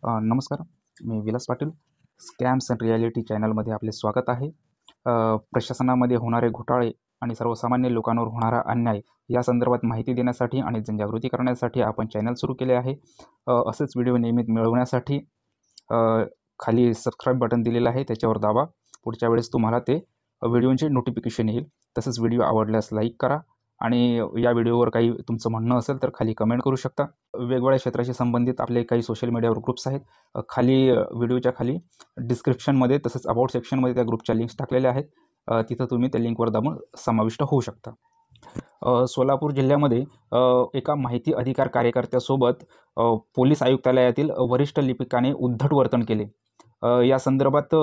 नमस्कार. मी Vilas Patil. Scams and reality चॅनलमध्ये आपले स्वागत आहे. प्रशासनामध्ये होणारे घोटाळे आणि सर्वसामान्य लोकांवर होणारा अन्याय या संदर्भात माहिती देण्यासाठी आणि जनजागृती करण्यासाठी आपण चॅनल सुरू केले आहे. असेच व्हिडिओ नियमित मिळवण्यासाठी खाली सबस्क्राईब बटन दिलेलं आहे, त्याच्यावर दाबा. पुढच्या वेळेस तुम्हाला ते व्हिडिओचे नोटिफिकेशन येईल. तसंच व्हिडिओ आवडल्यास लाईक करा आणि या व्हिडिओवर काही तुमचं म्हणणं असेल तर खाली कमेंट करू शकता. वेगवेगळ्या क्षेत्राशी संबंधित आपले काही सोशल मीडियावर ग्रुप्स आहेत. खाली व्हिडिओच्या खाली डिस्क्रिप्शनमध्ये तसंच अबाउट सेक्शनमध्ये त्या ग्रुपच्या लिंक्स टाकलेल्या आहेत. तिथं तुम्ही त्या लिंकवर दाबून समाविष्ट होऊ शकता. सोलापूर जिल्ह्यामध्ये एका माहिती अधिकार कार्यकर्त्यासोबत पोलीस आयुक्तालयातील वरिष्ठ लिपिकाने उद्धट वर्तन केले. या संदर्भात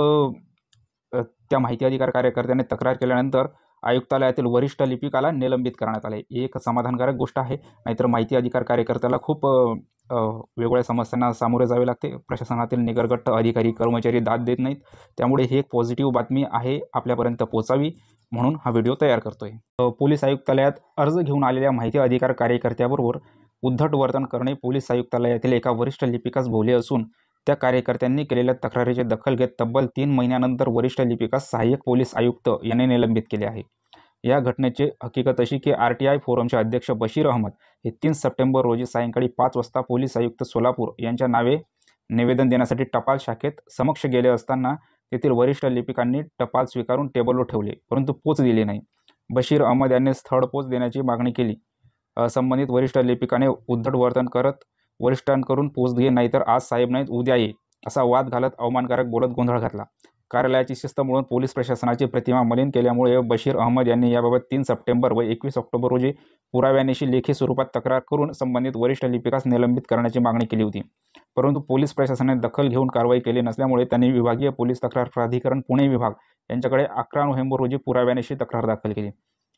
त्या माहिती अधिकार कार्यकर्त्याने तक्रार केल्यानंतर आयुक्तालयातील वरिष्ठ लिपिकाला निलंबित करण्यात आले. ही एक समाधानकारक गोष्ट आहे. नाहीतर माहिती अधिकार कार्यकर्त्याला खूप वेगवेगळ्या समस्यांना सामोरे जावे लागते. प्रशासनातील निगरगट्ट अधिकारी कर्मचारी दाद देत नाहीत. त्यामुळे ही एक पॉझिटिव्ह बातमी आहे, आपल्यापर्यंत पोहोचावी म्हणून हा व्हिडिओ तयार करतोय. पोलीस आयुक्तालयात अर्ज घेऊन आलेल्या माहिती अधिकार कार्यकर्त्याबरोबर उद्धट वर्तन करणे पोलीस आयुक्तालयातील एका वरिष्ठ लिपिकास भोवले असून त्या कार्यकर्त्यांनी केलेल्या तक्रारीची दखल घेत तब्बल 3 महिन्यानंतर वरिष्ठ लिपिकास सहाय्यक पोलीस आयुक्त यांनी निलंबित केले आहे. या घटनेची हकीकत अशी की RTI फोरमचे अध्यक्ष बशीर अहमद हे 3 सप्टेंबर रोजी सायंकाळी 5 वाजता पोलीस आयुक्त सोलापूर यांच्या नावे निवेदन देण्यासाठी टपाल शाखेत समक्ष गेले असताना तेथील वरिष्ठ लिपिकांनी टपाल स्वीकारून टेबलवर ठेवले, परंतु पोच दिली नाही. बशीर अहमद यांनी स्थळ पोच देण्याची मागणी केली. संबंधित वरिष्ठ लिपिकाने उद्धट वर्तन करत वरिष्ठांकडून पोच घे, नाहीतर आज साहेब नाहीत उद्या ये असा वाद घालत अवमानकारक बोलत गोंधळ घातला. कार्यालयाची शिस्त मोडून पोलीस प्रशासनाची प्रतिमा मलिन केल्यामुळे बशीर अहमद यांनी याबाबत 3 सप्टेंबर व 21 ऑक्टोबर रोजी पुराव्यानिशी लेखी स्वरूपात तक्रार करून संबंधित वरिष्ठ लिपिकास निलंबित करण्याची मागणी केली होती. परंतु पोलीस प्रशासनाने दखल घेऊन कारवाई केली नसल्यामुळे त्यांनी विभागीय पोलीस तक्रार प्राधिकरण पुणे विभाग यांच्याकडे 11 नोव्हेंबर रोजी पुराव्यानिशी तक्रार दाखल केली.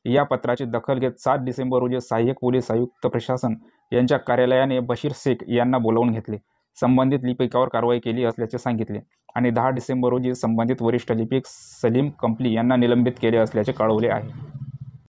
या पत्राची दखल घेत 7 डिसेंबर रोजी सहाय्यक पोलीस आयुक्त प्रशासन यांच्या कार्यालयाने बशीर शेख यांना बोलावून घेतले, संबंधित लिपिकावर कारवाई केली असल्याचे सांगितले आणि 10 डिसेंबर रोजी संबंधित वरिष्ठ लिपिक सलीम कंपली यांना निलंबित केले असल्याचे कळवले आहे.